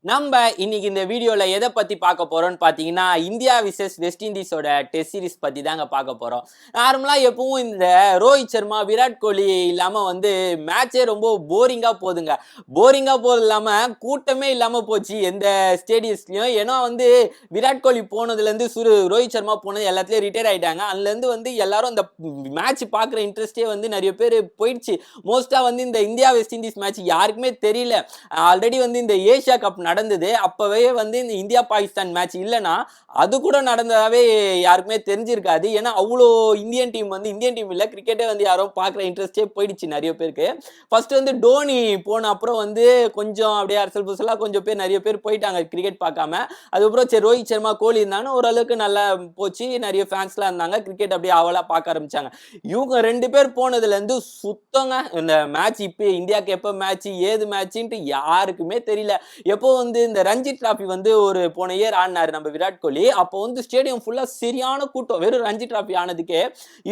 நம்ம இன்னைக்கு இந்த வீடியோல எதை பத்தி பார்க்க போறோம்னு பாத்தீங்கன்னா இந்தியா விசஸ் வெஸ்ட் இண்டீஸோட டெஸ்ட் சீரிஸ் பத்தி தாங்க பார்க்க போறோம். நார்மலா எப்பவும் இந்த ரோஹித் சர்மா விராட் கோலி இல்லாம மேட்சே ரொம்ப போரிங்கா போகுதுங்க. போரிங்கா போறது இல்லாம கூட்டமே இல்லாம போச்சு எந்த ஸ்டேடியம்ஸ்லயும். ஏன்னா விராட் கோலி போனதுல இருந்து ரோஹித் சர்மா போனது எல்லாத்துலயும் ரிட்டையர் ஆயிட்டாங்க. அதுல இருந்து எல்லாரும் இந்த மேட்ச் பாக்குற இன்ட்ரெஸ்டே நிறைய பேர் போயிடுச்சு. மோஸ்டா இந்த இந்தியா வெஸ்ட் இண்டீஸ் மேட்ச் யாருக்குமே தெரியல. ஆல்ரெடி இந்த ஏசியா கப் நடந்தது. அப்பவே இந்த இந்தியா பாகிஸ்தான் மேட்ச் இல்லனா அது கூட நடந்ததாவே யாருக்குமே தெரிஞ்சிருக்காது. ஏன்னா அவ்வளோ இந்தியன் டீம் இல்ல கிரிக்கெட்டே யாரும் பார்க்குற இன்ட்ரெஸ்டே போயிடுச்சு நிறைய பேருக்கு. ஃபர்ஸ்ட் டோனி போன அப்புறம் கொஞ்சம் அப்படியே அரசல் புசலா கொஞ்சம் பேர் நிறைய பேர் போயிட்டாங்க கிரிக்கெட் பார்க்காம. அதுக்கப்புறம் சரி ரோஹித் சர்மா கோலி இருந்தாங்க ஓரளவுக்கு நல்லா போச்சு. நிறைய ஃபேன்ஸ்லாம் இருந்தாங்க. கிரிக்கெட் அப்படியே அவலா பார்க்க ஆரம்பிச்சாங்க. இவங்க ரெண்டு பேர் போனதுல இருந்து சுத்தங்க இந்த மேட்ச் இப்போ இந்தியாவுக்கு எப்போ மேட்ச் ஏது மேட்ச்ன்ட்டு யாருக்குமே தெரியல. எப்போ இந்த ரஞ்சி டிராபி ஒரு போன இயர் ஆடினாரு நம்ம விராட் கோலி. அப்போ ஸ்டேடியம் ஃபுல்லா சரியான கூட்டம். வெறும் ரஞ்சி டிராபி ஆனதுக்கே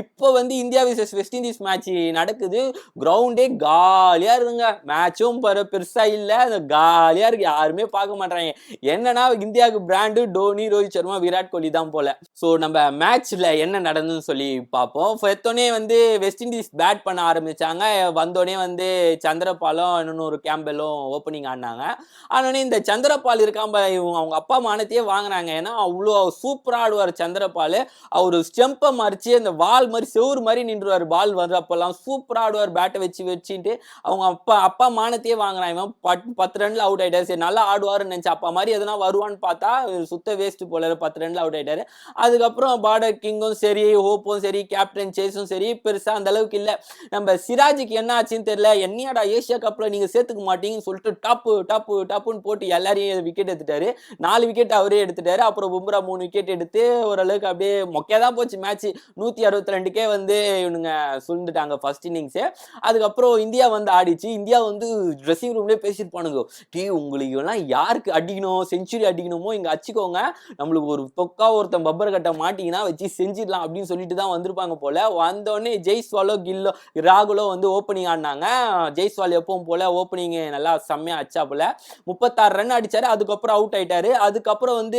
இப்போ India versus West Indies match நடக்குது. கிரவுண்டே காலியா இருக்குங்க. மேட்சும் பெருசா இல்ல, காலியா இருக்கு. யாருமே பார்க்க மாட்டாங்க. என்னன்னா இந்தியாவுக்கு பிராண்டு டோனி ரோஹித் சர்மா விராட் கோலி தான் போல. சோ நம்ம மேட்ச்ல என்ன நடந்ததுன்னு சொல்லி பார்ப்போம். ஃபர்ஸ்டோனே வெஸ்ட் இண்டீஸ் பேட் பண்ண ஆரம்பிச்சாங்க. வந்தோடனே சந்திரபாலும் இன்னொரு கேம்பெல்லும் ஓப்பனிங் ஆடினாங்க. ஆனோடனே இந்த சந்திரபால் இருக்காம அவங்க அப்பா மானத்தையே வாங்கினாங்க. ஏன்னா அவ்வளோ சூப்பரா ஆடுவார் சந்திரபால். அவரு ஸ்டெம்பை மறிச்சு அந்த வால் மாதிரி செவுறு மாதிரி நின்றுவார். பால் வர்றப்பெல்லாம் சூப்பரா ஆடுவார். பேட்டை வச்சுட்டு அவங்க அப்பா மானத்தையே வாங்கினாங்க. 10 ரன்ல அவுட் ஆயிட்டாரு. சரி நல்லா ஆடுவாருன்னு நினைச்சா அப்பா மாதிரி எதனா வருவான்னு பார்த்தா சுத்த வேஸ்ட் போல 10 ரன்ல அவுட் ஆயிட்டாரு. அதுக்கப்புறம் பார்டர் கிங்கும் சரி, ஹோப்பும் சரி, கேப்டன் சேஸும் சரி பெருசா அந்த அளவுக்கு இல்ல. நம்ம சிராஜுக்கு என்ன ஆச்சுன்னு தெரியல. என்னையாடா ஏசியா கப்ல நீங்க சேர்த்துக்க மாட்டீங்கன்னு சொல்லிட்டு டப்புன்னு போட்டு எல்லாரையும் விக்கெட் எடுத்துட்டாரு. 4 விக்கெட் அவரே எடுத்துட்டாரு. அப்புறம் பும்ரா 3 விக்கெட் எடுத்து ஓரளவுக்கு அப்படியே மொக்கையா தான் போச்சு மேட்ச். 162கே இவனுங்க சுழ்ந்துட்டாங்க ஃபர்ஸ்ட் இன்னிங்ஸ். அதுக்கப்புறம் இந்தியா ஆடிச்சு. இந்தியா ட்ரெஸ்ஸிங் ரூம்லயே பேசிருப்பானுங்க. உங்களுக்கு எல்லாம் யாருக்கு அடிக்கணும், செஞ்சுரி அடிக்கணுமோ இங்க அடிச்சுக்கோங்க. நம்மளுக்கு ஒரு தொக்கா ஒருத்தன் பப்பர் கட்ட மாட்டீங்கன்னா வச்சு செஞ்சிடலாம் அப்படின்னு சொல்லிட்டு தான் வந்திருப்பாங்க போல. வந்தோடனே ஜெய்ஸ்வாலோ கில்லோ ராகுலோ ஓப்பனிங் ஆடினாங்க. ஜெய்ஸ்வால் எப்பவும் போல ஓப்பனிங் நல்லா செம்மையா அச்சாப்புல 36 ரன் அடிச்சாரு. அதுக்கப்புறம் அவுட் ஆயிட்டாரு. அதுக்கப்புறம்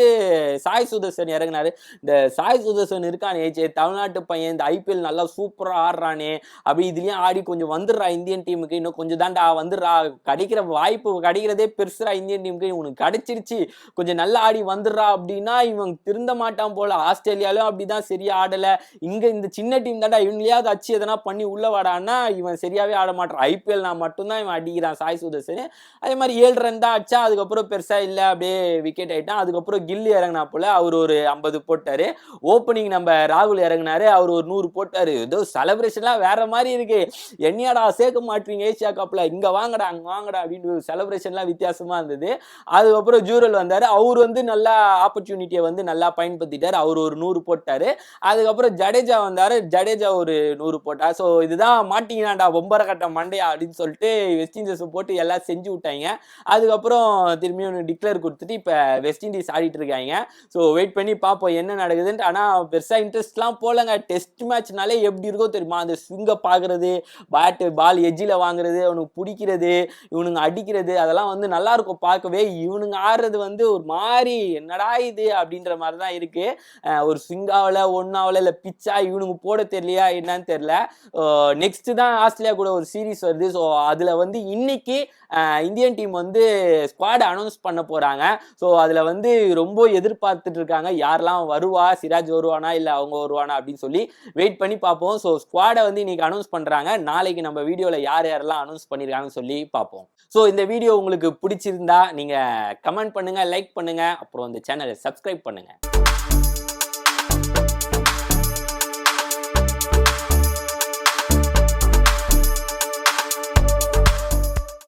சாய் சுதர்சன் இறங்கினாரு. இந்த சாய் சுதர்சன் இருக்கானே தமிழ்நாட்டு பையன், இந்த ஐபிஎல் நல்லா சூப்பரா ஆடுறானே, அப்படி இதுலயும் ஆடி கொஞ்சம் வந்துடுறா இந்தியன் டீமுக்கு, இன்னும் கொஞ்சம் தாண்டா வந்துடுறா, கிடைக்கிற வாய்ப்பு கிடைக்கிறதே பெருசுரா இந்தியன் டீமுக்கு, இவனுக்கு கிடைச்சிருச்சு, கொஞ்சம் நல்லா ஆடி வந்துடுறா அப்படின்னா இவன் திருந்த மாட்டான் போல. ஆஸ்திரேலியாலும் அப்படிதான் சரியா ஆடல. இங்க இந்த சின்ன டீம் தாண்டா இவங்களையாவது அச்சு எதனா பண்ணி உள்ள வாடான்னா இவன் சரியாவே ஆட மாட்டான். ஐபிஎல் நான் மட்டும்தான் இவன் அடிக்கிறான் சாய் சுதர்சன். அதே மாதிரி 7 ரன் தான் அடிச்சா. அதுக்கப்புறம் பெருசா இல்ல, அப்படியே விக்கெட் ஆயிட்டான். அதுக்கப்புறம் கில்லி இறங்கினா போல அவர் ஒரு 50 போட்டாரு. ஓப்பனிங் நம்ம ராகுல் இறங்கினாரு. அவர் ஒரு 100 போட்டாரு. ஏதோ செலிப்ரேஷன்லாம் வேற மாதிரி இருக்கு. என்னையாடா சேர்க்க மாட்டீங்க ஏசியா கப்ல, இங்க வாங்கடா அங்க வாங்கடா அப்படின்னு செலிப்ரேஷன்லாம் வித்தியாசமா இருந்தது. அதுக்கப்புறம் ஜூரல் வந்தாரு. அவர் நல்லா ஆப்பர்ச்சுனிட்டியை நல்லா பயன்படுத்திட்டாரு. அவர் ஒரு 100 போட்டாரு. அதுக்கப்புறம் ஜடேஜா வந்தாரு. ஜடேஜா ஒரு 100 போட்டார். ஸோ இதுதான் மாட்டீங்கன்னாடா பொம்பரை கட்ட மண்டையா அப்படின்னு சொல்லிட்டு வெஸ்ட் இண்டீஸ் போட்டு எல்லாம் செஞ்சு விட்டாங்க. அதுக்கப்புறம் திரும்பியும் டிக்ளேர் கொடுத்துட்டு இப்போ வெஸ்ட் இண்டீஸ் ஆடிட்டு இருக்காங்க. ஸோ வெயிட் பண்ணி பார்ப்போம் என்ன நடக்குதுன்ட்டு. ஆனால் பெருசாக இன்ட்ரெஸ்ட்லாம் போலங்க. டெஸ்ட் மேட்ச்னாலே எப்படி இருக்கோ தெரியுமா, அந்த ஸ்விங்கை பார்க்கறது, பால் எஜ்ஜில் வாங்குறது, அவனுக்கு பிடிக்கிறது, இவனுங்க அடிக்கிறது, அதெல்லாம் நல்லா இருக்கும் பார்க்கவே. இவனுங்க ஆடுறது ஒரு மாதிரி என்னடா இது அப்படின்ற மாதிரி தான் இருக்கு. ஒரு ஸ்விங்காவில் ஒன்னாவில் இல்லை பிச்சா இவனுங்க போட தெரியலையா என்னன்னு தெரியல. நெக்ஸ்ட் தான் ஆஸ்திரேலியா கூட ஒரு சீரீஸ் வருது. ஸோ அதில் இன்னைக்கு இந்தியன் டீம் ஸ்குவாட் அனௌன்ஸ் பண்ண போறாங்க. ஸோ அதுல ரொம்ப எதிர்பார்த்துட்டு இருக்காங்க. யாரெல்லாம் வருவா, சிராஜ் வருவானா இல்ல அவங்க வருவானா அப்படின்னு சொல்லி வெயிட் பண்ணி பார்ப்போம். ஸோ ஸ்குவாடை இன்னைக்கு அனௌன்ஸ் பண்றாங்க. நாளைக்கு நம்ம வீடியோல யார் யாரெல்லாம் அனௌன்ஸ் பண்ணிருக்காங்கன்னு சொல்லி பார்ப்போம். ஸோ இந்த வீடியோ உங்களுக்கு பிடிச்சிருந்தா நீங்க கமெண்ட் பண்ணுங்க, லைக் பண்ணுங்க, அப்புறம் இந்த சேனலை சப்ஸ்கிரைப் பண்ணுங்க.